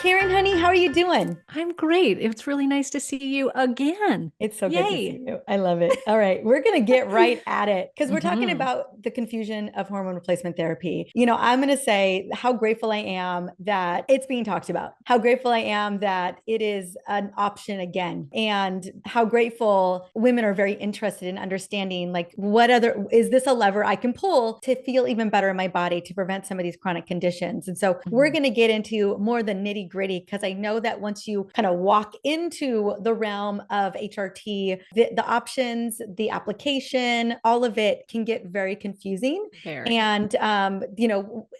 Karen, honey, how are you doing? I'm great. It's really nice to see you again. It's so good to see Yay. you. I love it. All right, we're going to get right at it because we're talking hmm about the confusion of hormone replacement therapy. I'm going to say how grateful I am that it's being talked about, how grateful I am that it is an option again, and how grateful women are very interested in understanding like what other is this a lever I can pull to feel even better in my body to prevent some of these chronic conditions. And so we're going to get into more the nitty gritty because I know that once you kind of walk into the realm of HRT, the options, the application, all of it can get very confusing. Very. And,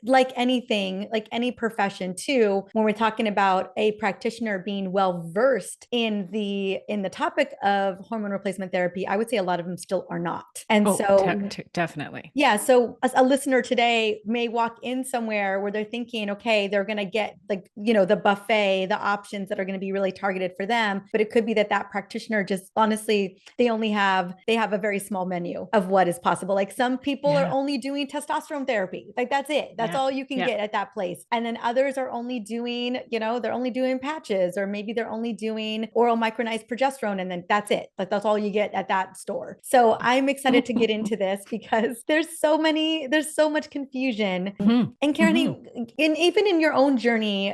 like anything, like any profession too, when we're talking about a practitioner being well versed in the topic of hormone replacement therapy, I would say a lot of them still are not. And Oh, so definitely. yeah. So a listener today may walk in somewhere where they're thinking, okay, they're going to get like, the buffet, the options that are going to be really targeted for them. But it could be that that practitioner just honestly, they have a very small menu of what is possible. Like some people are Yeah. only doing testosterone therapy. Like that's it. That's Yeah. all you can Yeah. get at that place. And then others are only doing, they're only doing patches or maybe they're only doing oral micronized progesterone. And then that's it. Like that's all you get at that store. So I'm excited to get into this because there's so much confusion. hmm And Karen, hmm even in your own journey,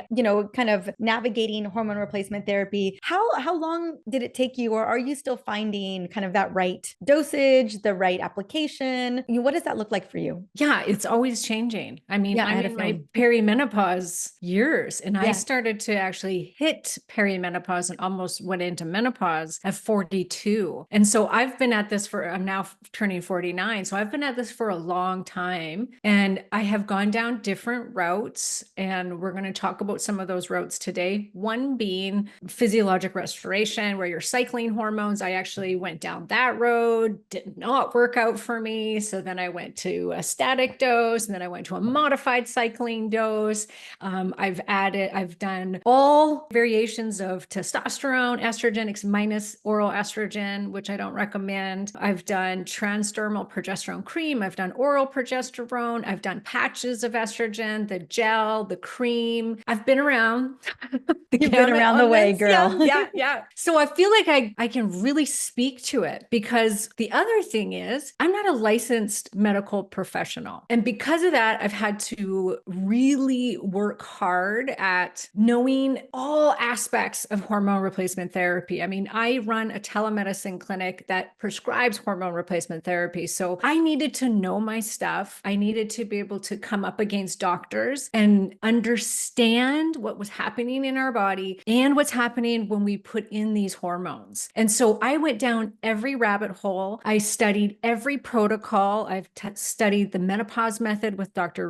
kind of navigating hormone replacement therapy, how long did it take you, or are you still finding kind of that right dosage, the right application? What does that look like for you? Yeah, it's always changing. I mean, Yeah, I I'm had a in my feeling. perimenopause years, and I Yeah. started to actually hit perimenopause and almost went into menopause at 42. And so I've been at this I'm now turning 49. So I've been at this for a long time, and I have gone down different routes, and we're going to talk about some of those routes today. One being physiologic restoration, where you're cycling hormones. I actually went down that road, did not work out for me. So then I went to a static dose, and then I went to a modified cycling dose. I've done all variations of testosterone, estrogen minus oral estrogen, which I don't recommend. I've done transdermal progesterone cream. I've done oral progesterone. I've done patches of estrogen, the gel, the cream. I've been around the You've been gamut around the on way, this. Yeah, girl. yeah, yeah. So I feel like I can really speak to it because the other thing is I'm not a licensed medical professional. And because of that, I've had to really work hard at knowing all aspects of hormone replacement therapy. I mean, I run a telemedicine clinic that prescribes hormone replacement therapy. So I needed to know my stuff. I needed to be able to come up against doctors and understand what was happening in our body and what's happening when we put in these hormones. And so I went down every rabbit hole. I studied every protocol. I've studied the menopause method with Dr.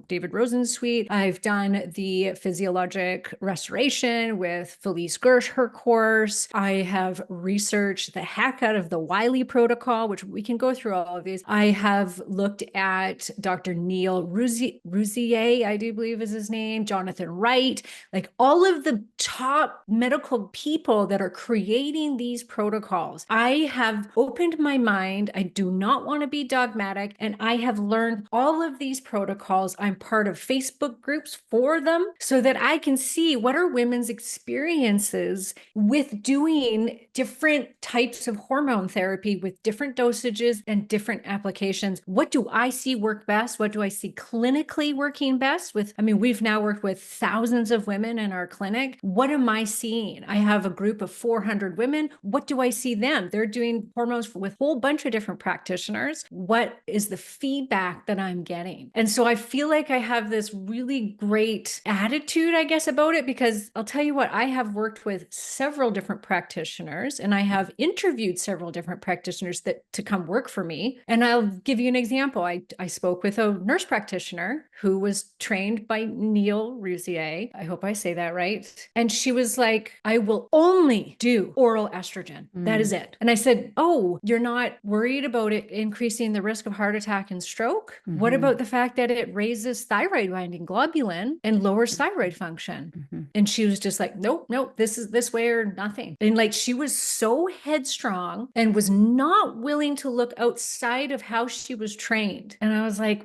David Rosensweet. I've done the physiologic restoration with Felice Gersh, her course. I have researched the heck out of the Wiley protocol, which we can go through all of these. I have looked at Dr. Neil Rouzier, I do believe is his name, Jonathan Wright, like all of the top medical people that are creating these protocols. I have opened my mind. I do not want to be dogmatic. And I have learned all of these protocols. I'm part of Facebook groups for them so that I can see what are women's experiences with doing different types of hormone therapy with different dosages and different applications. What do I see work best? What do I see clinically working best we've now worked with thousands of women in our clinic. What am I seeing? I have a group of 400 women. What do I see them? They're doing hormones with a whole bunch of different practitioners. What is the feedback that I'm getting? And so I feel like I have this really great attitude, I guess, about it, because I'll tell you what, I have worked with several different practitioners and I have interviewed several different practitioners to come work for me. And I'll give you an example. I spoke with a nurse practitioner who was trained by Neil Rouzier. I hope I say that right. And she was like, I will only do oral estrogen. That is it. And I said, oh, you're not worried about it increasing the risk of heart attack and stroke? What about the fact that it raises thyroid binding globulin and lowers thyroid function? And she was just like, nope, nope, this is this way or nothing. And like, she was so headstrong and was not willing to look outside of how she was trained. And I was like,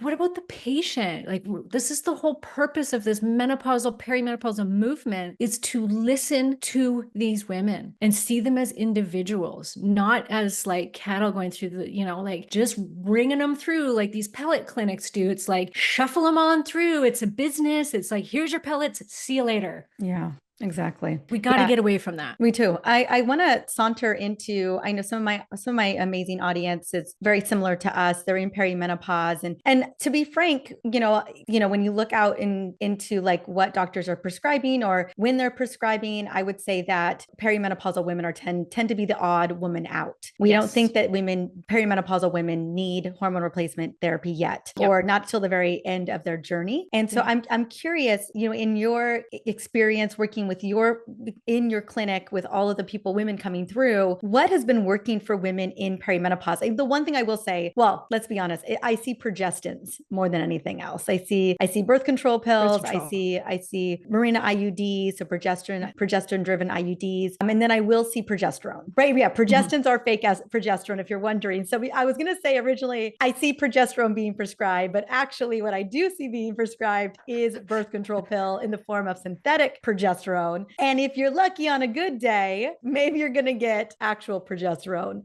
what about the patient? Like, this is the whole purpose of this menopausal, perimenopausal movement, is to listen to these women and see them as individuals, not as like cattle going through the, like just bringing them through like these pellet clinics do. It's like, shuffle them on through. It's a business. It's like, here's your pellets. See you later. Yeah. Exactly. We got to get away from that. Me too. I want to saunter into, I know some of my amazing audience is very similar to us. They're in perimenopause. And to be frank, when you look out into like what doctors are prescribing or when they're prescribing, I would say that perimenopausal women tend to be the odd woman out. We don't think that perimenopausal women need hormone replacement therapy yet, or not till the very end of their journey. And so I'm curious, in your experience working in your clinic with all of the women coming through, what has been working for women in perimenopause? The one thing I will say, well, let's be honest, I see progestins more than anything else. I see birth control pills. I see Mirena IUDs, so progesterone driven IUDs. And then I will see progesterone, right? Yeah. Progestins are fake as progesterone, if you're wondering. So I was going to say originally, I see progesterone being prescribed, but actually what I do see being prescribed is birth control pill in the form of synthetic progesterone. And if you're lucky on a good day, maybe you're going to get actual progesterone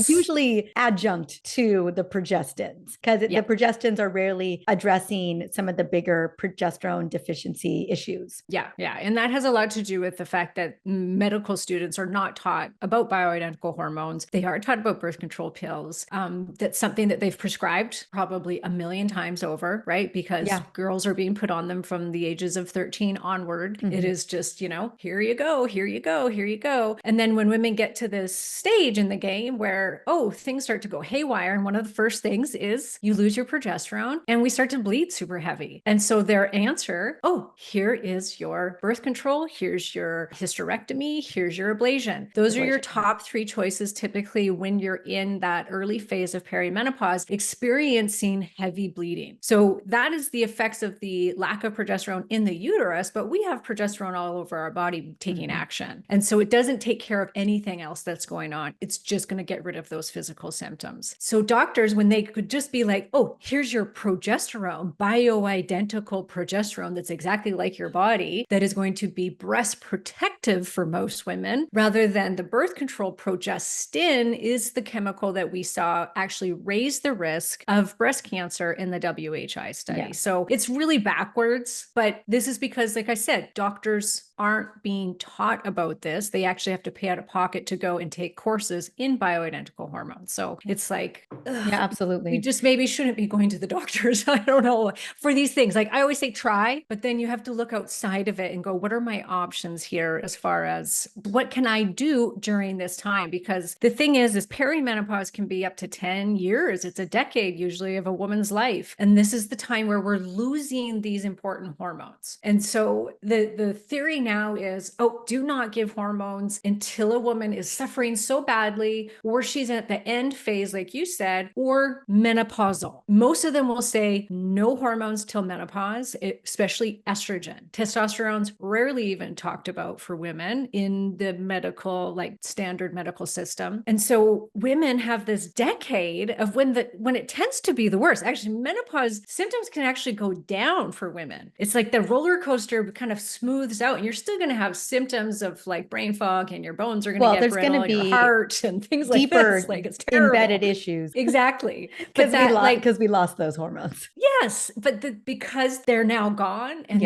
usually adjunct to the progestins, because the progestins are rarely addressing some of the bigger progesterone deficiency issues. Yeah. And that has a lot to do with the fact that medical students are not taught about bioidentical hormones. They are taught about birth control pills. That's something that they've prescribed probably a million times over, right? Because girls are being put on them from the ages of 13 onward. It is just, here you go, here you go, here you go. And then when women get to this stage in the game where, things start to go haywire, and one of the first things is you lose your progesterone and we start to bleed super heavy. And so their answer, here is your birth control, here's your hysterectomy, here's your ablation. Those are your top three choices typically when you're in that early phase of perimenopause, experiencing heavy bleeding. So that is the effects of the lack of progesterone in the uterus, but we have progesterone all over our body taking action. And so it doesn't take care of anything else that's going on. It's just going to get rid of those physical symptoms. So doctors, when they could just be like, here's your progesterone, bioidentical progesterone that's exactly like your body, that is going to be breast protective for most women, rather than the birth control progestin is the chemical that we saw actually raise the risk of breast cancer in the WHI study. Yeah. So it's really backwards, but this is because, like I said, doctors aren't being taught about this. They actually have to pay out of pocket to go and take courses in bioidentical hormones. So it's like, absolutely. We just maybe shouldn't be going to the doctors. I don't know, for these things. Like I always say, try, but then you have to look outside of it and go, what are my options here as far as what can I do during this time? Because the thing is perimenopause can be up to 10 years. It's a decade usually of a woman's life. And this is the time where we're losing these important hormones. And so the theory now is, do not give hormones until a woman is suffering so badly, or she's at the end phase, like you said, or menopausal. Most of them will say no hormones till menopause, especially estrogen. Testosterone's rarely even talked about for women in the medical, like standard medical system. And so women have this decade of when it tends to be the worst. Actually, menopause symptoms can actually go down for women. It's like the roller coaster kind of smooths out, and you're still going to have symptoms of like brain fog, and your bones are going to get brittle, and your heart and things like this. Like it's terrible. Embedded issues. Exactly. Because we lost those hormones. Yes, but because they're now gone, and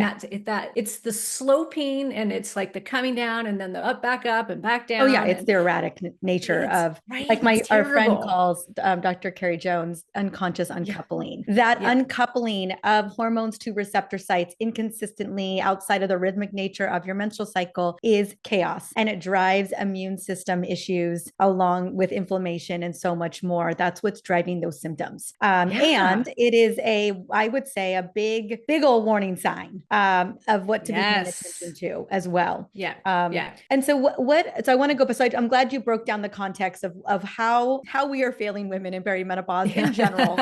it's the sloping, and it's like the coming down and then the back up and back down. It's the erratic nature of like our friend calls Dr. Carrie Jones unconscious uncoupling. That uncoupling of hormones to receptor sites inconsistently outside of the rhythmic nature of have your menstrual cycle is chaos, and it drives immune system issues along with inflammation and so much more. That's what's driving those symptoms. And it is I would say, a big old warning sign of what to be paying attention to as well. Yeah. And so so I want to go beside, I'm glad you broke down the context of how we are failing women in perimenopause in general.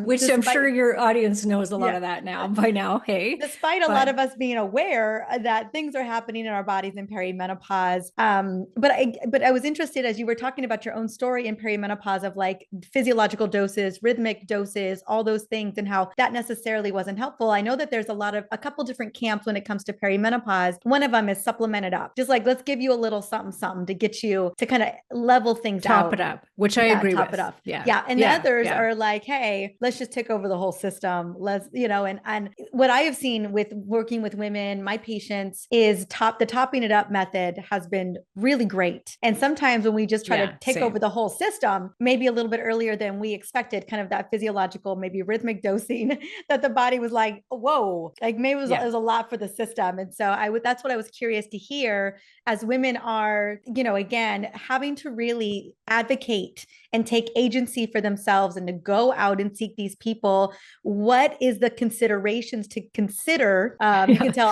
Which I'm sure your audience knows a lot of that now by now. Hey, despite a lot of us being aware that things are happening in our bodies in perimenopause. But I was interested, as you were talking about your own story in perimenopause, of like physiological doses, rhythmic doses, all those things, and how that necessarily wasn't helpful. I know that there's a couple different camps when it comes to perimenopause. One of them is supplement it up. Just like, let's give you a little something to get you to kind of level things out. Top it up, which I agree with. Top it up. Yeah. And the others are like, hey, let's just take over the whole system. Let's, and what I have seen with working with women, my patients, is the topping it up method has been really great. And sometimes when we just try to take over the whole system, maybe a little bit earlier than we expected, kind of that physiological, maybe rhythmic dosing, that the body was like, whoa, like maybe it was a lot for the system. And so that's what I was curious to hear, as women are, again, having to really advocate and take agency for themselves and to go out and seek these people. What is the considerations to consider? You can tell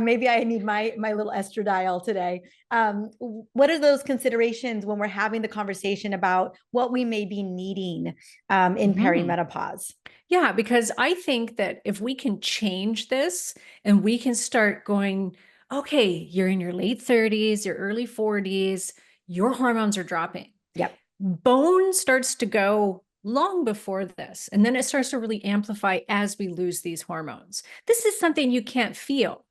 maybe I need my little estradiol today. What are those considerations when we're having the conversation about what we may be needing in perimenopause? Yeah, because I think that if we can change this and we can start going, okay, you're in your late 30s, your early 40s, your hormones are dropping. Yep. Bone starts to go long before this, and then it starts to really amplify as we lose these hormones. This is something you can't feel.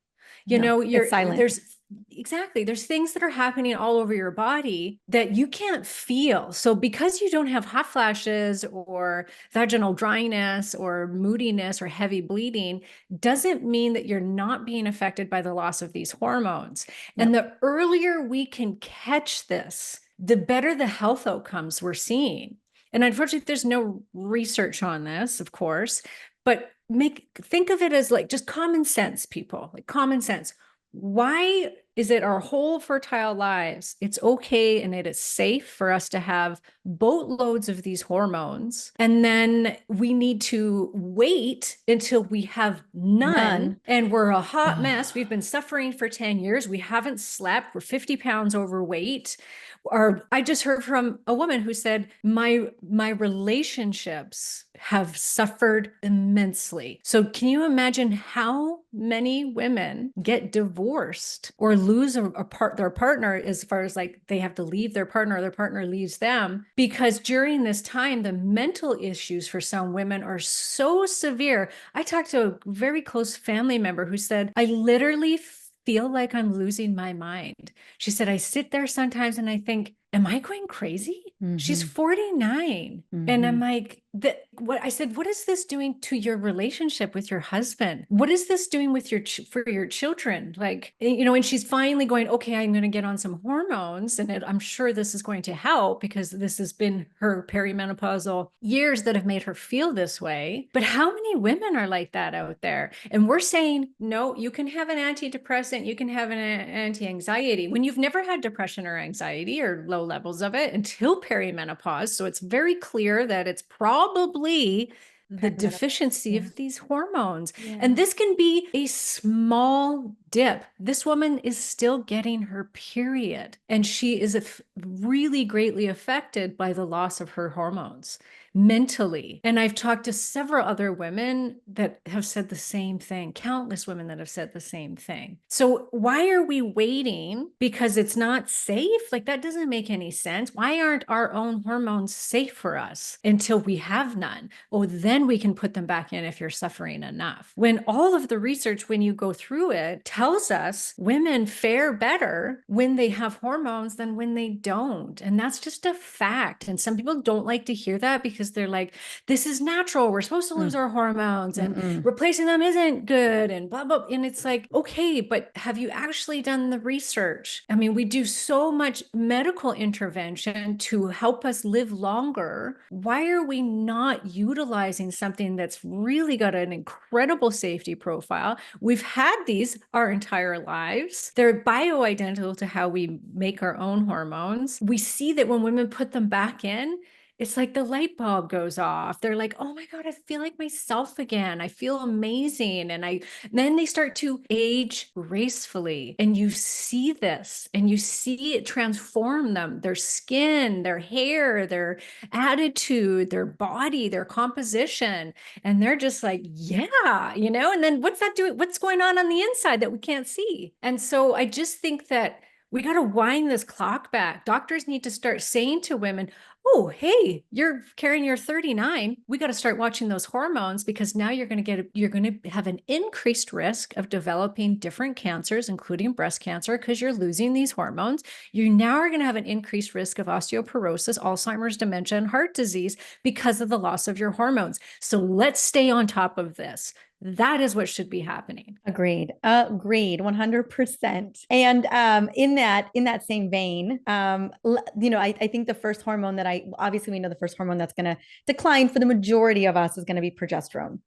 You're silent. There's things that are happening all over your body that you can't feel. So because you don't have hot flashes or vaginal dryness or moodiness or heavy bleeding, doesn't mean that you're not being affected by the loss of these hormones. And the earlier we can catch this, the better the health outcomes we're seeing. And unfortunately, there's no research on this, of course, but think of it as like just common sense, people, like common sense. Why is it our whole fertile lives, it's okay and it is safe for us to have boatloads of these hormones, and then we need to wait until we have none. And we're a hot mess. We've been suffering for 10 years. We haven't slept. We're 50 pounds overweight. Or I just heard from a woman who said, my relationships have suffered immensely. So can you imagine how many women get divorced or lose their partner, as far as like they have to leave their partner or their partner leaves them? Because during this time, the mental issues for some women are so severe. I talked to a very close family member who said, I literally feel like I'm losing my mind. She said, I sit there sometimes and I think, am I going crazy? She's 49. And I'm like, I said, what is this doing to your relationship with your husband? What is this doing with for your children? Like, and she's finally going, okay, I'm going to get on some hormones. And I'm sure this is going to help, because this has been her perimenopausal years that have made her feel this way. But how many women are like that out there? And we're saying, no, you can have an antidepressant, you can have an anti-anxiety when you've never had depression or anxiety or low levels of it until perimenopause. So it's very clear that it's probably the deficiency of these hormones. And this can be a small dip. This woman is still getting her period, and she is really greatly affected by the loss of her hormones mentally. And I've talked to several other women that have said the same thing, countless women that have said the same thing. So why are we waiting? Because it's not safe? Like, that doesn't make any sense. Why aren't our own hormones safe for us until we have none? Oh, then we can put them back in if you're suffering enough. When all of the research, when you go through it, tells us women fare better when they have hormones than when they don't. And that's just a fact. And some people don't like to hear that because because they're like, this is natural. We're supposed to lose our hormones and Mm-mm. replacing them isn't good and blah, blah. And it's like, okay, but have you actually done the research? I mean, we do so much medical intervention to help us live longer. Why are we not utilizing something that's really got an incredible safety profile? We've had these our entire lives. They're bioidentical to how we make our own hormones. We see that when women put them back in, it's like the light bulb goes off. They're like, oh my God, I feel like myself again. I feel amazing. And then they start to age gracefully. And you see this and you see it transform them, their skin, their hair, their attitude, their body, their composition. And they're just like, yeah, and then what's that doing? What's going on the inside that we can't see? And so I just think that we got to wind this clock back. Doctors need to start saying to women, oh, hey, you're carrying your 39. We got to start watching those hormones because now you're going to have an increased risk of developing different cancers, including breast cancer, because you're losing these hormones. You now are going to have an increased risk of osteoporosis, Alzheimer's, dementia, and heart disease because of the loss of your hormones. So let's stay on top of this. That is what should be happening. Agreed. Agreed. 100%. And in that same vein, I think the first hormone that obviously we know the first hormone that's going to decline for the majority of us is going to be progesterone,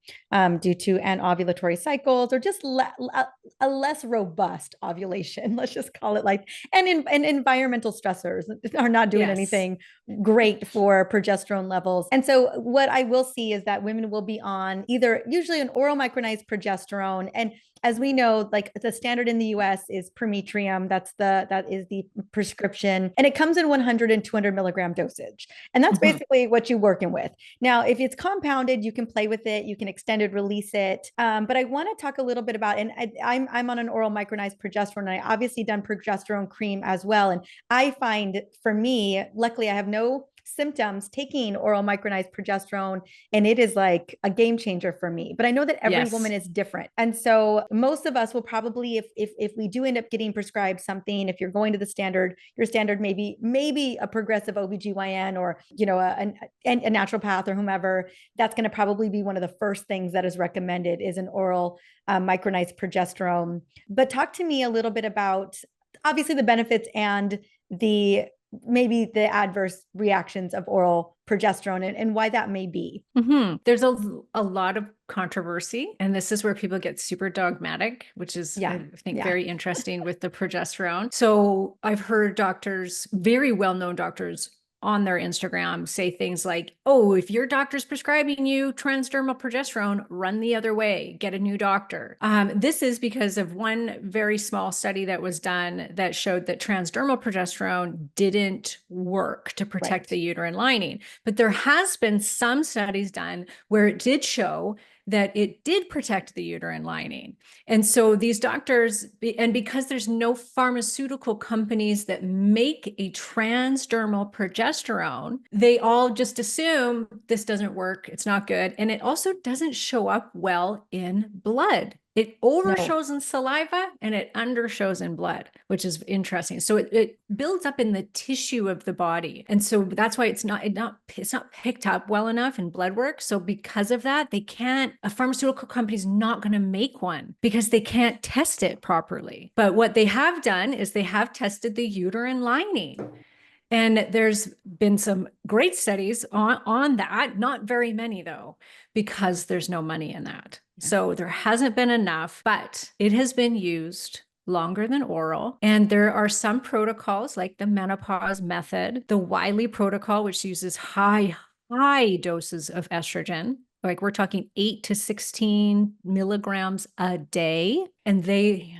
due to anovulatory cycles or just a less robust ovulation. Let's just call it like, and environmental stressors are not doing anything great for progesterone levels. And so what I will see is that women will be on either usually an oral micronized progesterone. And as we know, like the standard in the US is Prometrium. That is the prescription. And it comes in 100 and 200 milligram dosage. And that's basically what you're working with. Now, if it's compounded, you can play with it. You can extend it, release it. But I want to talk a little bit about, and I'm on an oral micronized progesterone, and I obviously done progesterone cream as well. And I find for me, luckily I have no symptoms taking oral micronized progesterone, and it is like a game changer for me. But I know that every woman is different, and so most of us will probably, if we do end up getting prescribed something, if you're going to the standard, your standard maybe a progressive OBGYN or a naturopath or whomever, that's going to probably be one of the first things that is recommended is an oral micronized progesterone. But talk to me a little bit about obviously the benefits and maybe the adverse reactions of oral progesterone and why that may be. There's a lot of controversy, and this is where people get super dogmatic, which is, I think, very interesting with the progesterone. So I've heard doctors, very well-known doctors, on their Instagram say things like, oh, if your doctor's prescribing you transdermal progesterone, run the other way, get a new doctor. This is because of one very small study that was done that showed that transdermal progesterone didn't work to protect the uterine lining. But there has been some studies done where it did show that it did protect the uterine lining. And so these doctors, and because there's no pharmaceutical companies that make a transdermal progesterone, they all just assume this doesn't work, it's not good. And it also doesn't show up well in blood. It overshows in saliva and it undershows in blood, which is interesting. So it builds up in the tissue of the body. And so that's why it's not picked up well enough in blood work. So because of that, a pharmaceutical company's not going to make one because they can't test it properly. But what they have done is they have tested the uterine lining. And there's been some great studies on that, not very many though, because there's no money in that. So there hasn't been enough, but it has been used longer than oral. And there are some protocols like the menopause method, the Wiley protocol, which uses high doses of estrogen. Like we're talking 8 to 16 milligrams a day. And they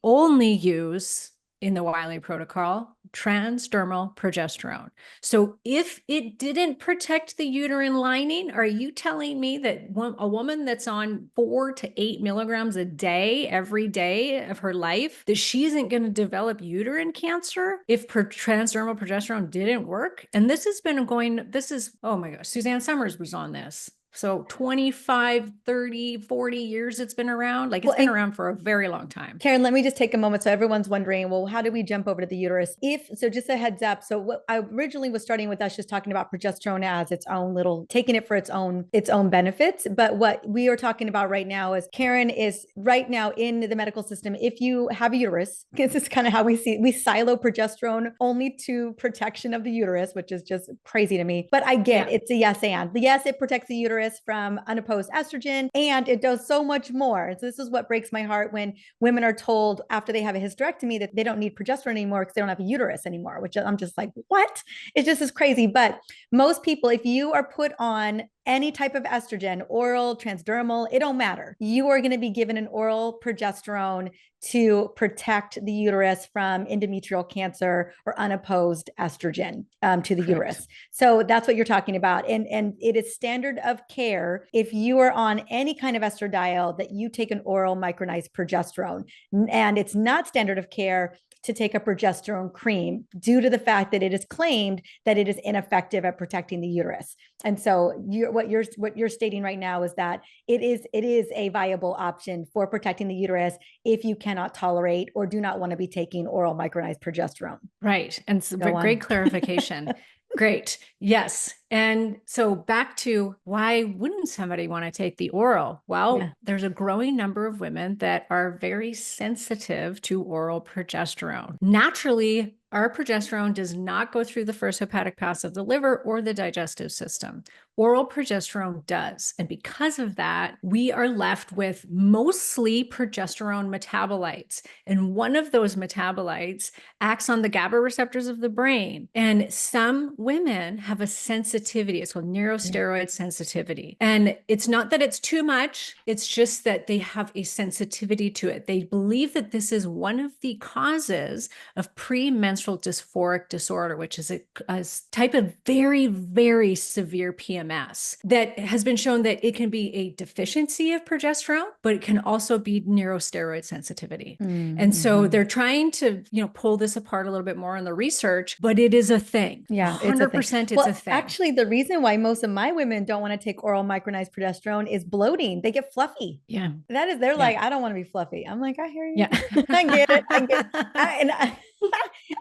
only use, in the Wiley protocol, transdermal progesterone. So if it didn't protect the uterine lining, are you telling me that a woman that's on 4 to 8 milligrams a day, every day of her life, that she isn't going to develop uterine cancer if transdermal progesterone didn't work? And this has been oh my gosh, Suzanne Summers was on this. So 25, 30, 40 years it's been around. Like it's been around for a very long time. Karen, let me just take a moment. So everyone's wondering, well, how do we jump over to the uterus? So just a heads up. So what I originally was starting with us just talking about progesterone as its own little, taking it for its own benefits. But what we are talking about right now is Karen is right now in the medical system. If you have a uterus, this is kind of how we silo progesterone only to protection of the uterus, which is just crazy to me. But I get it's a yes and. Yes, it protects the uterus from unopposed estrogen, and it does so much more. So this is what breaks my heart when women are told after they have a hysterectomy that they don't need progesterone anymore because they don't have a uterus anymore, which I'm just like, what? It's just as crazy. But most people, if you are put on any type of estrogen, oral, transdermal, it don't matter. You are going to be given an oral progesterone to protect the uterus from endometrial cancer or unopposed estrogen to the uterus. So that's what you're talking about. And it is standard of care if you are on any kind of estradiol that you take an oral micronized progesterone. And it's not standard of care to take a progesterone cream due to the fact that it is claimed that it is ineffective at protecting the uterus. And so what you're stating right now is that it is a viable option for protecting the uterus if you cannot tolerate or do not want to be taking oral micronized progesterone. Right. And so great clarification. Great. Yes. And so back to why wouldn't somebody want to take the oral? Well, there's a growing number of women that are very sensitive to oral progesterone. Naturally, our progesterone does not go through the first hepatic pass of the liver or the digestive system. Oral progesterone does. And because of that, we are left with mostly progesterone metabolites. And one of those metabolites acts on the GABA receptors of the brain. And some women have a sensitivity. It's called neurosteroid sensitivity. And it's not that it's too much. It's just that they have a sensitivity to it. They believe that this is one of the causes of premenstrual dysphoric disorder, which is a type of very, very severe PMS that has been shown that it can be a deficiency of progesterone, but it can also be neurosteroid sensitivity. And so they're trying to, pull this apart a little bit more in the research, but it is a thing. Yeah, 100% it's a thing. Actually, the reason why most of my women don't want to take oral micronized progesterone is bloating. They get fluffy. Yeah. They're like, I don't want to be fluffy. I'm like, I hear you. Yeah. I get it.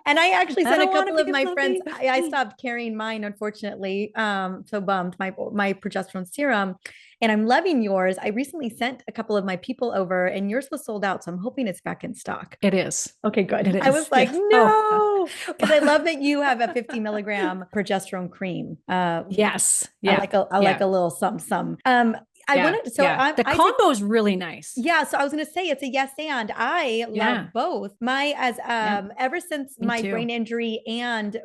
And I actually sent a couple of my friends, I stopped carrying mine, unfortunately. So bummed, my progesterone serum. And I'm loving yours. I recently sent a couple of my people over and yours was sold out. So I'm hoping it's back in stock. It is. Okay, good. It is. I was like, no, because I love that you have a 50 milligram progesterone cream. Yes. Yeah. I like a little some. The combo is really nice. Yeah. So I was going to say it's a yes and. I love both. Ever since my brain injury and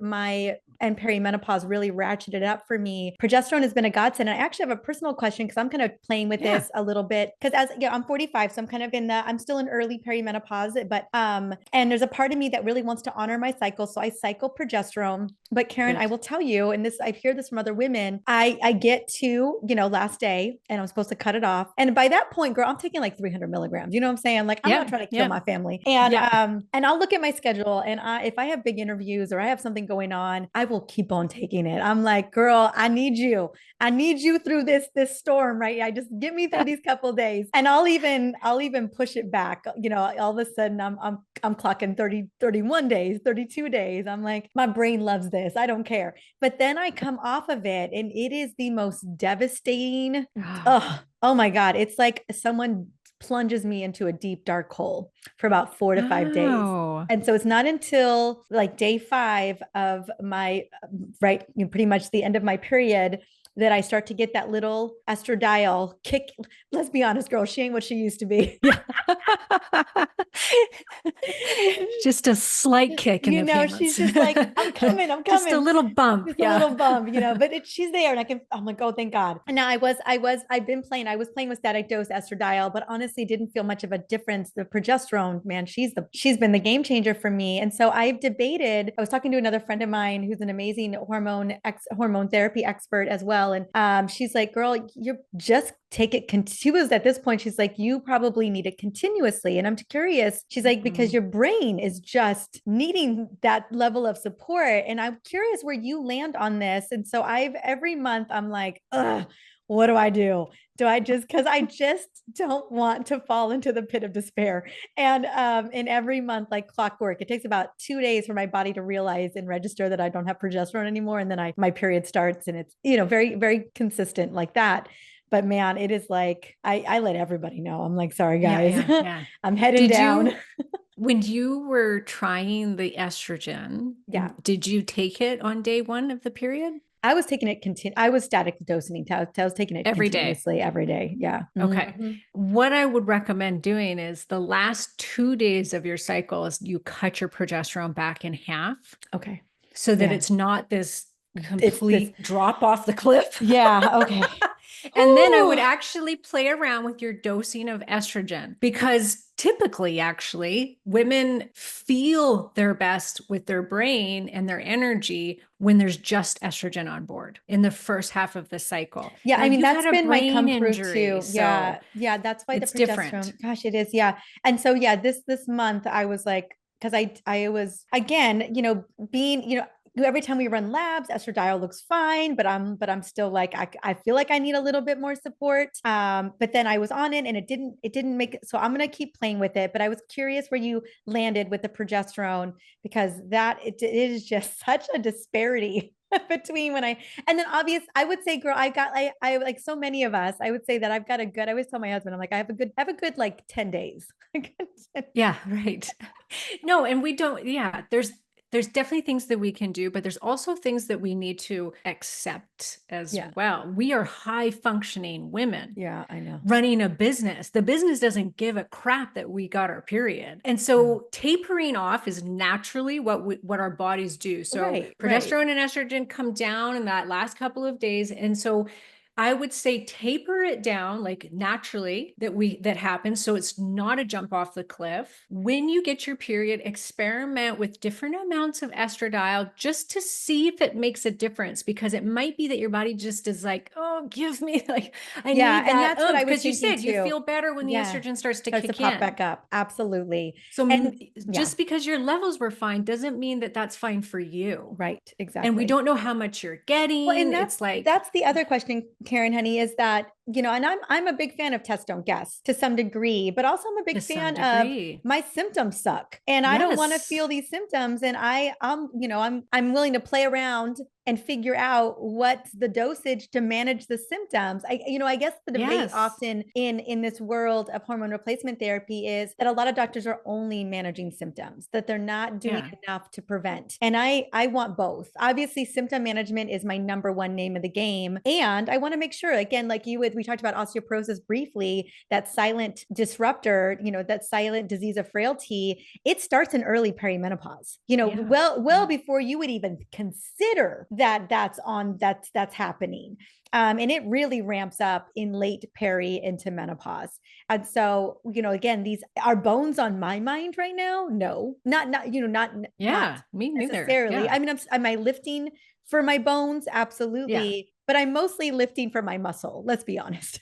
perimenopause really ratcheted up for me, progesterone has been a godsend. And I actually have a personal question because I'm kind of playing with this a little bit because I'm 45, so I'm kind of I'm still in early perimenopause, but and there's a part of me that really wants to honor my cycle, so I cycle progesterone. But Karen, I will tell you, and this I've heard this from other women, I get to last day and I'm supposed to cut it off, and by that point, girl, I'm taking like 300 milligrams. You know what I'm saying? Like I'm not trying to kill my family, and I'll look at my schedule, and if I have big interviews or I have something going on, I will keep on taking it. I'm like, girl, I need you through this storm, right? I just get me through these couple of days, and I'll even push it back. All of a sudden I'm clocking 30, 31 days, 32 days. I'm like, my brain loves this. I don't care. But then I come off of it and it is the most devastating. Oh my God. It's like someone plunges me into a deep, dark hole for about 4 to 5 days. And so it's not until like day 5 of my, pretty much the end of my period that I start to get that little estradiol kick. Let's be honest, girl, she ain't what she used to be. Just a slight kick in the pants. She's just like, I'm coming. Just a little bump. Just a little bump, but she's there and I'm like, oh, thank God. And now I was playing with static dose estradiol, but honestly didn't feel much of a difference. The progesterone, man, she's been the game changer for me. And so I've debated, I was talking to another friend of mine who's an amazing hormone therapy expert as well. And she's like, girl, you just take it. She was at this point, she's like, you probably need it continuously. And I'm curious. She's like, because your brain is just needing that level of support. And I'm curious where you land on this. And so every month I'm like, what do I do? Do I just, because I just don't want to fall into the pit of despair. And in every month, like clockwork, it takes about 2 days for my body to realize and register that I don't have progesterone anymore. And then my period starts, and it's, very, very consistent like that. But man, it is like, I let everybody know. I'm like, sorry, Yeah, guys, yeah, yeah. I'm heading down. When you were trying the estrogen, Yeah. did you take it on day one of the period? I was taking it I was static dosing. I was taking it Every day. continuously every day. Yeah. Okay. Mhm. What I would recommend doing is the last 2 days of your cycle is you cut your progesterone back in half Okay. so that Yeah. it's not this It's this. complete drop off the cliff. Yeah. Okay. And then I Ooh. would actually play around with your dosing of estrogen because typically, actually, women feel their best with their brain and their energy when there's just estrogen on board in the first half of the cycle. Yeah, Now, I mean, you've that's had a been my brain come through injury, too. so Yeah. Yeah, that's why the it's different. progesterone, gosh, it is. Yeah. And so yeah, this month I was like, because I was again, being, every time we run labs, estradiol looks fine, but I'm still like, I feel like I need a little bit more support. But then I was on it and it didn't make it. So I'm gonna keep playing with it. But I was curious where you landed with the progesterone, because it is just such a disparity between when and then obvious, I would say, girl, I like so many of us, I would say that I've got a good, I always tell my husband, I'm like, I have a good like 10 days. Yeah, right. No, and we don't, yeah, there's definitely things that we can do, but there's also things that we need to accept as Yeah. well. We are high functioning women Yeah, I know. running a business. The business doesn't give a crap that we got our period. And so tapering off is naturally what our bodies do. So Right, right. progesterone and estrogen come down in that last couple of days. And so I would say taper it down like naturally that happens. So it's not a jump off the cliff. When you get your period, experiment with different amounts of estradiol just to see if it makes a difference, because it might be that your body just is like, oh, give me like, I Yeah, need and that that's what I was because you thinking said you too. feel better when the Yeah. estrogen starts to Starts to kick pop in. back up. Absolutely. So And yeah, just because your levels were fine doesn't mean that that's fine for you. right, And we exactly. don't know how much you're Well, getting. and It's like that's the other question, Karen, honey, is that, and I'm a big fan of test don't guess to some degree, but also I'm a to big some fan of degree. my symptoms suck and I don't want to feel Yes. these symptoms. And I'm willing to play around and figure out what's the dosage to manage the symptoms. I guess the debate Yes. often in this world of hormone replacement therapy is that a lot of doctors are only managing symptoms, that they're not doing Yeah. enough to prevent. And I want both. Obviously, symptom management is my number one name of the game. And I want to make sure, again, like we talked about osteoporosis briefly, that silent disruptor, that silent disease of frailty, it starts in early perimenopause, Yeah. well before you would even consider that's happening. And it really ramps up in late peri into menopause. And so, again, these are bones on my mind right now. No, not Yeah. Me neither. necessarily. Yeah. I mean, am I lifting for my bones? Yeah. Absolutely. But I'm mostly lifting for my muscle. Let's be honest.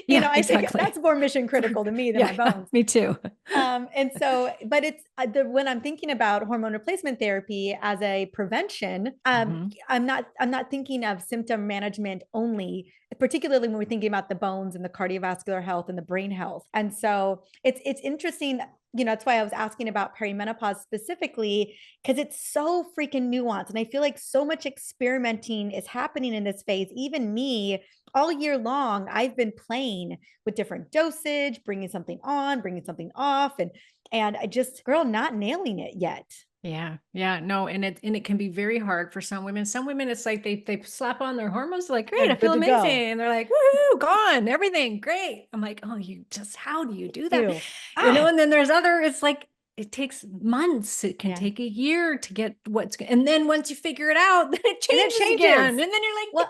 Yeah. I think Exactly. that's more mission critical to me than my Yeah. bones. Me too. And so, but it's when I'm thinking about hormone replacement therapy as a prevention, Mhm. I'm not thinking of symptom management only, particularly when we're thinking about the bones and the cardiovascular health and the brain health. And so it's interesting. That's why I was asking about perimenopause specifically, because it's so freaking nuanced. And I feel like so much experimenting is happening in this phase. Even me, all year long, I've been playing with different dosage, bringing something on, bringing something off, and I just, girl, not nailing it yet. Yeah. Yeah. No, and it can be very hard for some women. Some women, it's like they slap on their hormones, like, They're great, I good feel to amazing. go. And they're like, woohoo, gone, everything, great. I'm like, oh, how do you do that? Ew. Ah, And then there's it's like it takes months. It can yeah. take a year to get and then once you figure it out, then it And it changes again. changes. And then you're like, Well,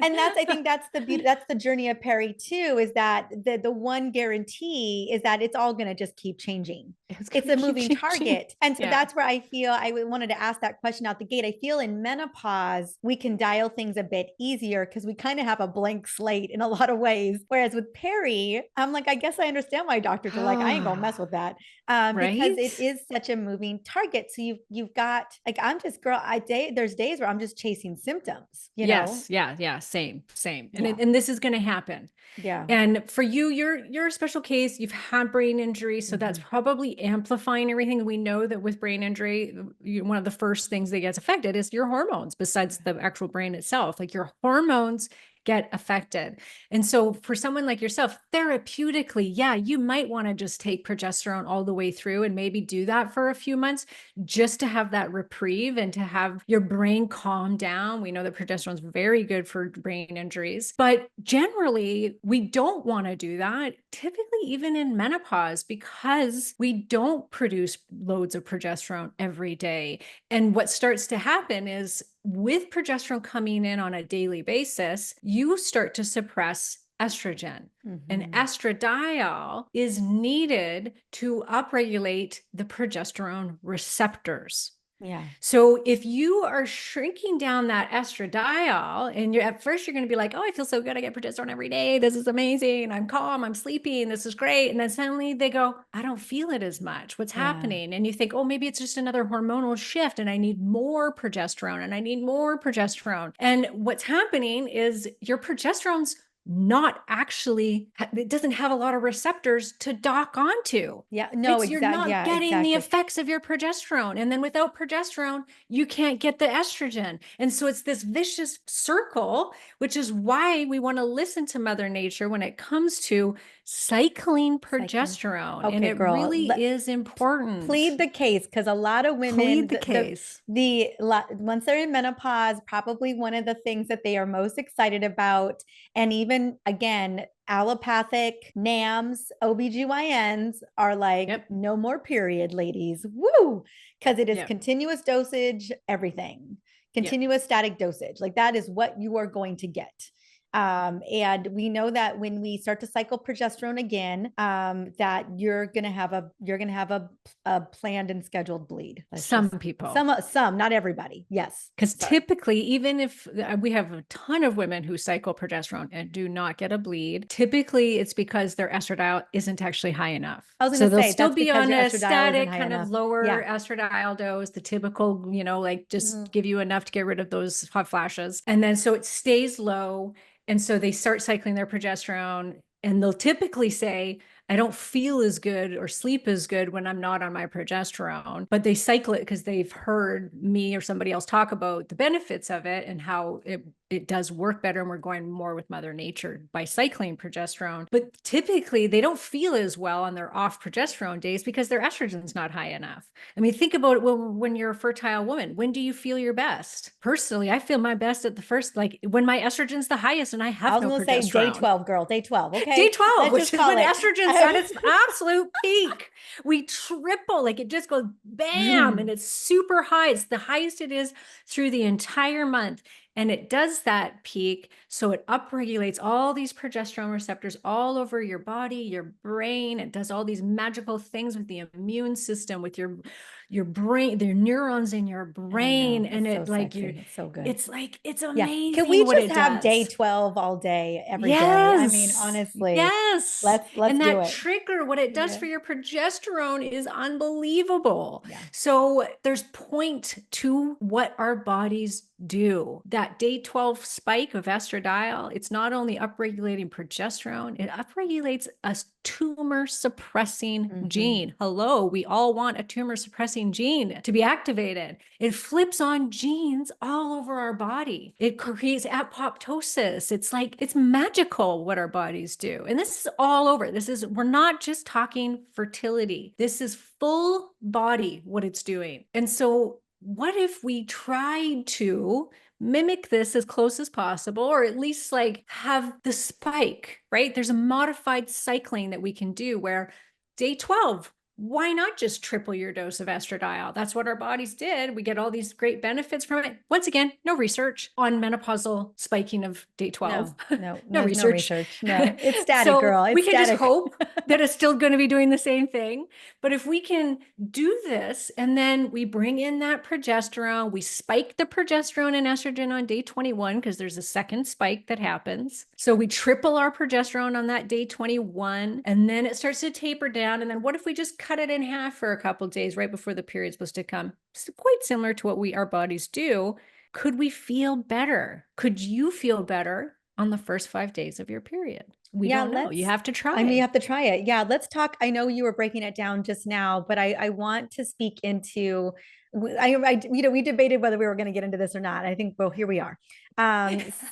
and done. I think that's the beauty, that's the journey of Perry too, is that the one guarantee is that it's all going to just keep changing. It's It's gonna a keep moving changing. target. And so Yeah. that's where I feel I wanted to ask that question out the gate. I feel in menopause, we can dial things a bit easier because we kind of have a blank slate in a lot of ways. Whereas with Perry, I'm like, I guess I understand why doctors are like, I ain't gonna mess with that. Because Right? it is such a moving target. So you've got like, I'm just girl, there's days where I'm just chasing symptoms, you know? Yes. Yeah. Yeah. Same. And, Yeah. and this is going to happen. Yeah. And for you, you're a special case. You've had brain injury, so that's probably amplifying everything. We know that with brain injury, one of the first things that gets affected is your hormones, besides the actual brain itself. Like your hormones get affected. And so for someone like yourself, therapeutically, yeah, you might want to just take progesterone all the way through and maybe do that for a few months just to have that reprieve and to have your brain calm down. We know that progesterone is very good for brain injuries, but generally we don't want to do that, typically even in menopause, because we don't produce loads of progesterone every day. And what starts to happen is with progesterone coming in on a daily basis, you start to suppress estrogen. And estradiol is needed to upregulate the progesterone receptors. Yeah. So if you are shrinking down that estradiol and at first you're going to be like, oh, I feel so good. I get progesterone every day. This is amazing. I'm calm. I'm sleeping. This is great. And then suddenly they go, I don't feel it as much. What's happening? And you think, oh, maybe it's just another hormonal shift and I need more progesterone and I need more progesterone. And what's happening is your progesterone's not actually, it doesn't have a lot of receptors to dock onto. Yeah. No, You're exactly. not Yeah, getting the exactly. effects of your progesterone. And then without progesterone, you can't get the estrogen. And so it's this vicious circle, which is why we want to listen to Mother Nature when it comes to cycling progesterone. Okay, And it girl, really is important. plead the case, because a lot of women, Plead the case. Once they're in menopause, probably one of the things that they are most excited about, and even again, allopathic NAMs, OBGYNs are like, Yep. no more period, ladies. Woo! Because it is Yep. continuous dosage, everything, continuous static dosage. Like that is what you are going to get. And we know that when we start to cycle progesterone again, that you're gonna have a planned and scheduled bleed. Some people. Some, not everybody. Yes. Because typically, even if we have a ton of women who cycle progesterone and do not get a bleed, typically it's because their estradiol isn't actually high enough. I was So going to they'll say still that's be because on your a estradiol static isn't high kind enough. of lower Yeah. estradiol dose, the typical, like just give you enough to get rid of those hot flashes. And then so it stays low. And so they start cycling their progesterone and they'll typically say, I don't feel as good or sleep as good when I'm not on my progesterone, but they cycle it because they've heard me or somebody else talk about the benefits of it and how it does work better. And we're going more with Mother Nature by cycling progesterone. But typically they don't feel as well on their off progesterone days because their estrogen's not high enough. I mean, think about it when you're a fertile woman. When do you feel your best? Personally, I feel my best at the first, like when my estrogen's the highest and I have no progesterone. I was going to say day 12, girl, day 12. Okay. Day 12, which is when estrogen's at its absolute peak. We triple, like it just goes bam, and it's super high. It's the highest it is through the entire month. And it does that peak. So it upregulates all these progesterone receptors all over your body, your brain. It does all these magical things with the immune system, with your brain, the neurons in your brain. And it like you, it's so good. It's like, it's amazing. Can we what just it have does. day 12 all day, every day? I mean, honestly. Yes. Let's and do that it. trigger, what it does for your progesterone is unbelievable. Yeah. So there's point to what our bodies do. That day 12 spike of estradiol, it's not only upregulating progesterone, it upregulates a tumor suppressing gene. Hello, we all want a tumor suppressing gene to be activated. It flips on genes all over our body. It creates apoptosis. It's like, it's magical what our bodies do. And this is all over. We're not just talking fertility. This is full body what it's doing. And so what if we tried to mimic this as close as possible, or at least like have the spike, right? There's a modified cycling that we can do where day 12, why not just triple your dose of estradiol? That's what our bodies did. We get all these great benefits from it. Once again, no research on menopausal spiking of day 12. No research. No, it's static, so girl. It's we can static. just hope that it's still going to be doing the same thing. But if we can do this, and then we bring in that progesterone, we spike the progesterone and estrogen on day 21, because there's a second spike that happens. So we triple our progesterone on that day 21, and then it starts to taper down. And then what if we just cut it in half for a couple of days right before the period's supposed to come. It's quite similar to what our bodies do. Could we feel better? Could you feel better on the first 5 days of your period? We don't know. You have to try. I mean, you have to try it. Yeah, let's talk. I know you were breaking it down just now, but I want to speak into, we debated whether we were going to get into this or not. I think, well, here we are.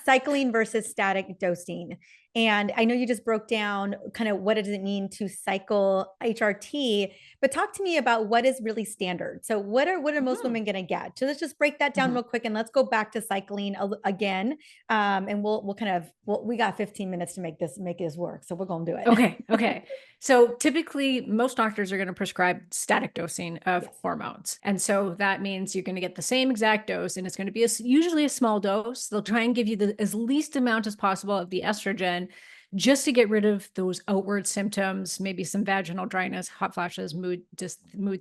Cycling versus static dosing. And I know you just broke down kind of what does it mean to cycle HRT, but talk to me about what is really standard. So what are most women going to get? So let's just break that down real quick and let's go back to cycling again. And we got 15 minutes to make this work. So we're going to do it. Okay. So typically most doctors are going to prescribe static dosing of hormones. And so that means you're going to get the same exact dose, and it's going to be usually a small dose. They'll try and give you as least amount as possible of the estrogen, just to get rid of those outward symptoms, maybe some vaginal dryness, hot flashes, mood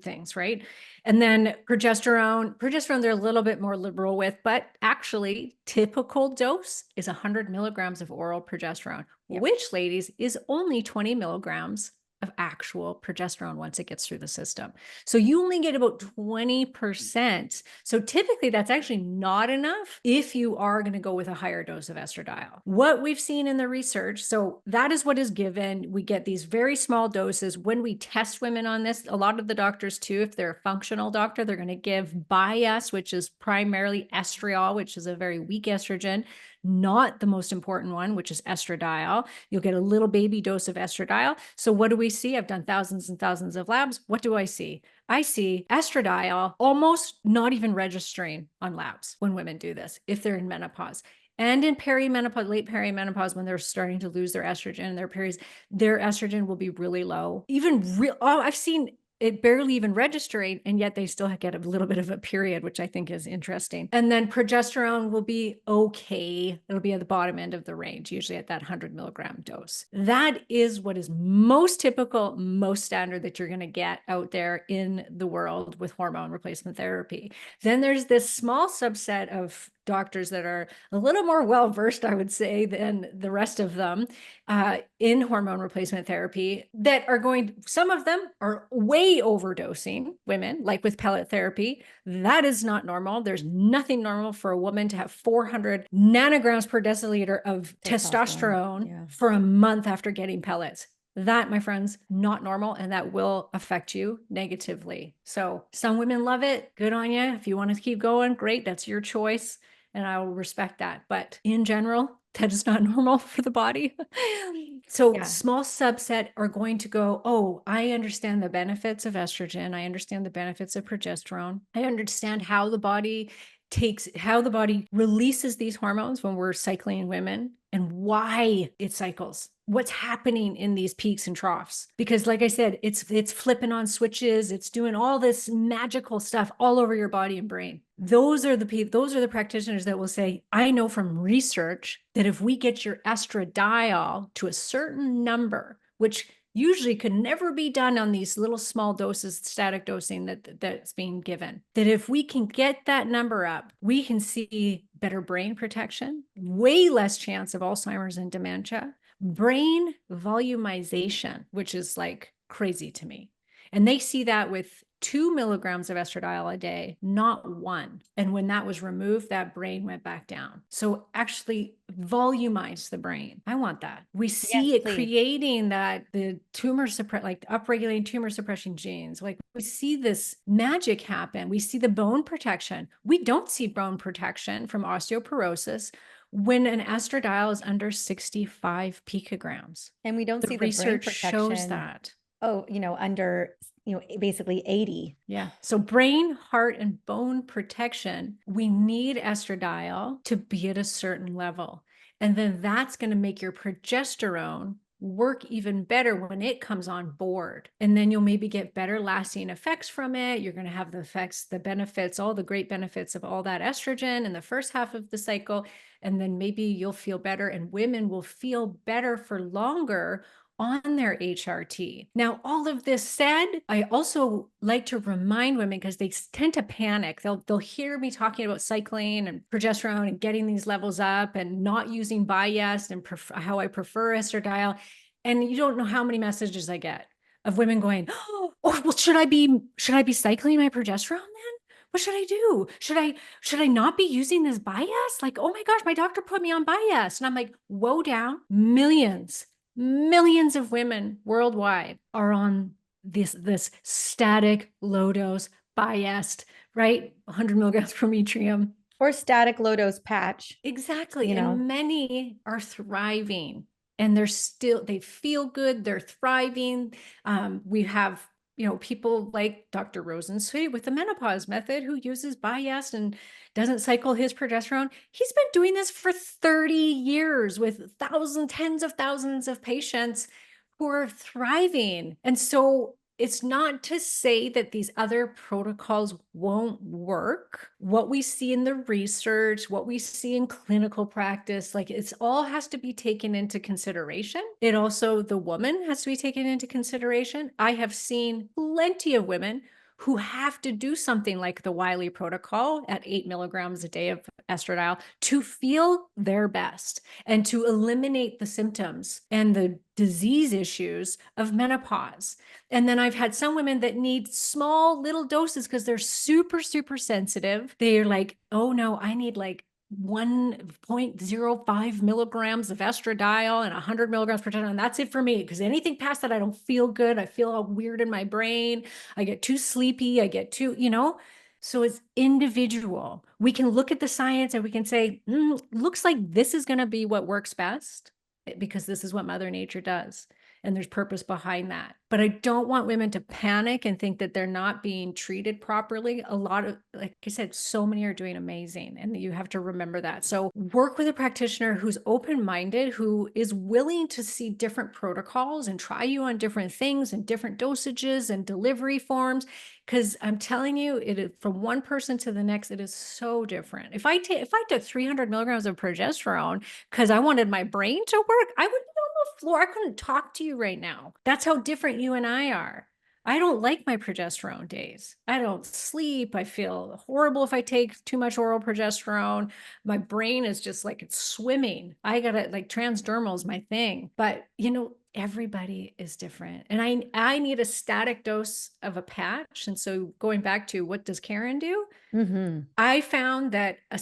things, right? And then progesterone, they're a little bit more liberal with, but actually typical dose is 100 milligrams of oral progesterone, which, ladies, is only 20 milligrams of actual progesterone once it gets through the system. So you only get about 20%. So typically that's actually not enough if you are going to go with a higher dose of estradiol. What we've seen in the research, so that is what is given. We get these very small doses. When we test women on this, a lot of the doctors too, if they're a functional doctor, they're going to give Bias, which is primarily estriol, which is a very weak estrogen, not the most important one, which is estradiol. You'll get a little baby dose of estradiol. So what do we see? I've done thousands and thousands of labs. What do I see? I see estradiol almost not even registering on labs when women do this, if they're in menopause. And in perimenopause, late perimenopause, when they're starting to lose their estrogen in their periods, their estrogen will be really low. I've seen it barely even registering, and yet they still get a little bit of a period, which I think is interesting. And then progesterone will be okay. It'll be at the bottom end of the range, usually at that 100 milligram dose. That is what is most typical, most standard that you're going to get out there in the world with hormone replacement therapy. Then there's this small subset of doctors that are a little more well-versed, I would say, than the rest of them in hormone replacement therapy that are some of them are way overdosing women, like with pellet therapy. That is not normal. There's nothing normal for a woman to have 400 nanograms per deciliter of testosterone for a month after getting pellets. That, my friends, not normal, and that will affect you negatively. So some women love it. Good on you. If you want to keep going, great. That's your choice, and I will respect that. But in general, that is not normal for the body. So small subset are going to go, oh, I understand the benefits of estrogen. I understand the benefits of progesterone. I understand how the body releases these hormones when we're cycling women and why it cycles. What's happening in these peaks and troughs? Because like I said, it's flipping on switches. It's doing all this magical stuff all over your body and brain. Those are the practitioners that will say, I know from research that if we get your estradiol to a certain number, which usually could never be done on these little small doses, static dosing that's being given, that if we can get that number up, we can see better brain protection, way less chance of Alzheimer's and dementia, brain volumization, which is like crazy to me. And they see that with 2 milligrams of estradiol a day, not 1. And when that was removed, that brain went back down. So actually volumize the brain. I want that. We see it creating that, the upregulating tumor suppression genes. Like we see this magic happen. We see the bone protection. We don't see bone protection from osteoporosis when an estradiol is under 65 picograms. And we don't see the research brain protection shows that. Under basically 80. Yeah. So brain, heart, and bone protection, we need estradiol to be at a certain level. And then that's going to make your progesterone work even better when it comes on board. And then you'll maybe get better lasting effects from it. You're going to have the effects, the benefits, all the great benefits of all that estrogen in the first half of the cycle. And then maybe you'll feel better, and women will feel better for longer on their HRT. Now, all of this said, I also like to remind women, because they tend to panic. They'll hear me talking about cycling and progesterone and getting these levels up and not using Bias and how I prefer estradiol. And you don't know how many messages I get. of women going, oh, well, should I be cycling my progesterone then? What should I do? Should I not be using this bias? Like, oh my gosh, my doctor put me on bias. And I'm like, whoa down. Millions of women worldwide are on this static low dose biased, right? 100 milligrams per metrium. Or static low dose patch. Exactly. And many are thriving, and they feel good. They're thriving. We have, people like Dr. Rosensweet with the menopause method who uses bias and doesn't cycle his progesterone. He's been doing this for 30 years with tens of thousands of patients who are thriving. And so it's not to say that these other protocols won't work. What we see in the research, what we see in clinical practice, like it's all has to be taken into consideration. It also, the woman has to be taken into consideration. I have seen plenty of women who have to do something like the Wiley protocol at 8 milligrams a day of estradiol to feel their best and to eliminate the symptoms and the disease issues of menopause. And then I've had some women that need small little doses because they're super, super sensitive. They're like, oh no, I need like 1.05 milligrams of estradiol and 100 milligrams per ton. And that's it for me. Because anything past that, I don't feel good. I feel all weird in my brain. I get too sleepy. I get too, So it's individual. We can look at the science and we can say, looks like this is going to be what works best because this is what Mother Nature does. And there's purpose behind that. But I don't want women to panic and think that they're not being treated properly. A lot of, like I said, so many are doing amazing. And you have to remember that. So work with a practitioner who's open-minded, who is willing to see different protocols and try you on different things and different dosages and delivery forms. Because I'm telling you, it is from one person to the next, it is so different. If I took 300 milligrams of progesterone because I wanted my brain to work, I would be on the floor. I couldn't talk to you right now. That's how different you and I are. I don't like my progesterone days. I don't sleep. I feel horrible if I take too much oral progesterone. My brain is just like it's swimming. I gotta like transdermal is my thing. But everybody is different. And I need a static dose of a patch. And so going back to what does Karen do? I found that a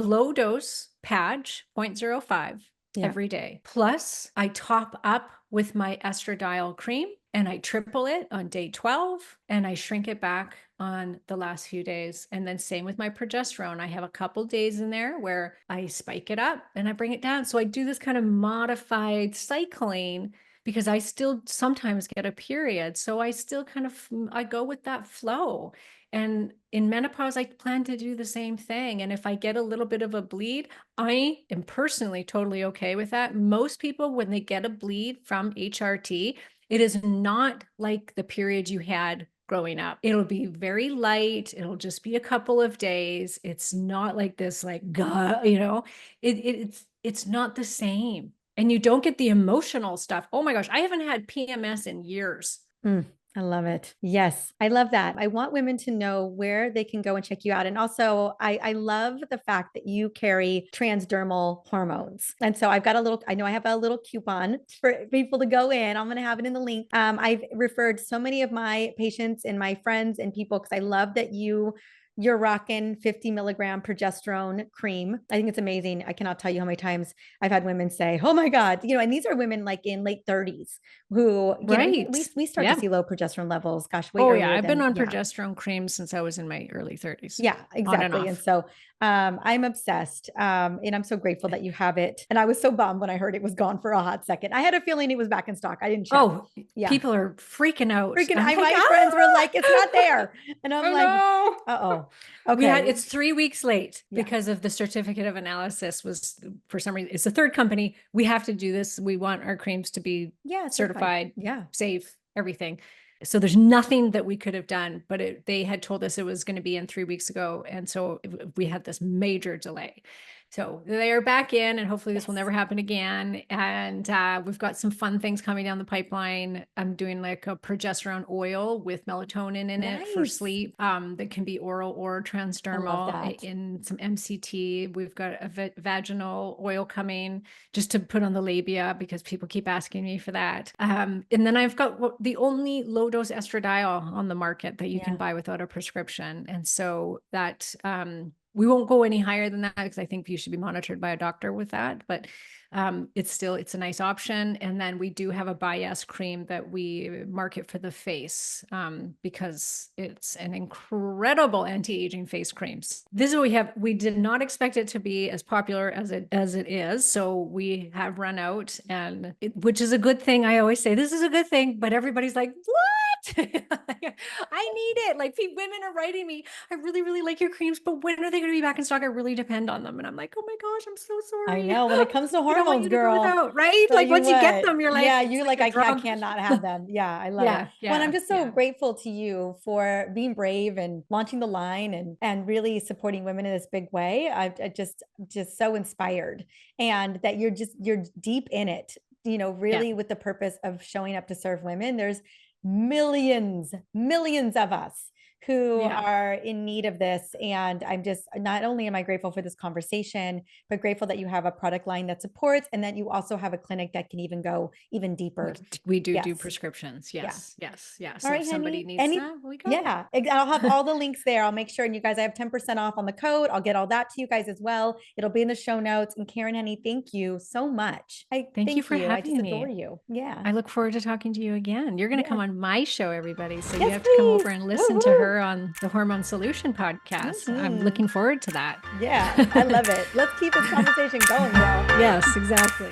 low dose patch, 0.05 every day. Plus I top up with my estradiol cream and I triple it on day 12 and I shrink it back on the last few days. And then same with my progesterone. I have a couple days in there where I spike it up and I bring it down. So I do this kind of modified cycling because I still sometimes get a period. So I still I go with that flow. And in menopause, I plan to do the same thing. And if I get a little bit of a bleed, I am personally totally okay with that. Most people, when they get a bleed from HRT, it is not like the period you had growing up. It'll be very light. It'll just be a couple of days. It's not like this, like, it's not the same. And you don't get the emotional stuff. Oh my gosh, I haven't had PMS in years. I love it. Yes, I love that. I want women to know where they can go and check you out. And also, I love the fact that you carry transdermal hormones. And so I know I have a little coupon for people to go in. I'm going to have it in the link. I've referred so many of my patients and my friends and people because I love that you're rocking 50 milligram progesterone cream. I think it's amazing. I cannot tell you how many times I've had women say, oh my God, and these are women like in late 30s who, we start to see low progesterone levels. Gosh, way earlier I've been on progesterone cream since I was in my early 30s. Yeah, exactly. And so I'm obsessed. And I'm so grateful that you have it. And I was so bummed when I heard it was gone for a hot second. I had a feeling it was back in stock. I didn't check. Oh, yeah. People are freaking out. My friends were like, it's not there. And I'm no. Uh-oh. Okay. It's 3 weeks late because of the certificate of analysis was for some reason, it's the third company. We have to do this. We want our creams to be certified, safe, everything. So there's nothing that we could have done, but they had told us it was going to be in 3 weeks ago. And so we had this major delay. So they are back in, and hopefully this will Yes. never happen again. And we've got some fun things coming down the pipeline. I'm doing like a progesterone oil with melatonin in it for Nice. sleep, that can be oral or I love transdermal that. in some MCT. We've got a vaginal oil coming just to put on the labia because people keep asking me for that. And then I've got the only low dose estradiol on the market that you can Yeah. buy without a prescription. And so that, we won't go any higher than that because I think you should be monitored by a doctor with that, but it's a nice option. And then we do have a Bias cream that we market for the face, because it's an incredible anti-aging face cream. This is what we have. We did not expect it to be as popular as it is. So we have run out, and which is a good thing. I always say this is a good thing, but everybody's like, what? I need it. Like, women are writing me, I really, really like your creams, but when are they going to be back in stock? I really depend on them. And I'm like, oh my gosh, I'm so I sorry. know when it comes to I don't want hormones, you to go girl. without, right? Tell Like you once you get what, them, you're like, yeah, it's you like like, a I drug. cannot have them. Yeah, I love it. Yeah, Well, and I'm yeah, just so yeah, grateful to you for being brave and launching the line and really supporting women in this big way. I just so inspired, and that you're deep in it, yeah, really with the purpose of showing up to serve women. There's millions of us who yeah. are in need of this. And I'm just, not only am I grateful for this conversation, but grateful that you have a product line that supports, and that you also have a clinic that can even go even We, deeper. we do Yes. prescriptions. Yeah. Yes, yes, yeah. All So if right, somebody honey. needs that, we go. Yeah, I'll have all the links there. I'll make sure. And you guys, I have 10% off on the code. I'll get all that to you guys as well. It'll be in the show notes. And Karen, honey, thank you so much. I Thank you thank for you. I just having me. adore you. Yeah. I look forward to talking to you again. You're going to Yeah. come on my show, everybody. So you Yes, have to come over please. and Woo listen to woo. her on the Hormone Solution podcast. I'm Mhm. looking forward to that. Yeah, I love it. Let's keep this conversation going, girl. Yes, exactly.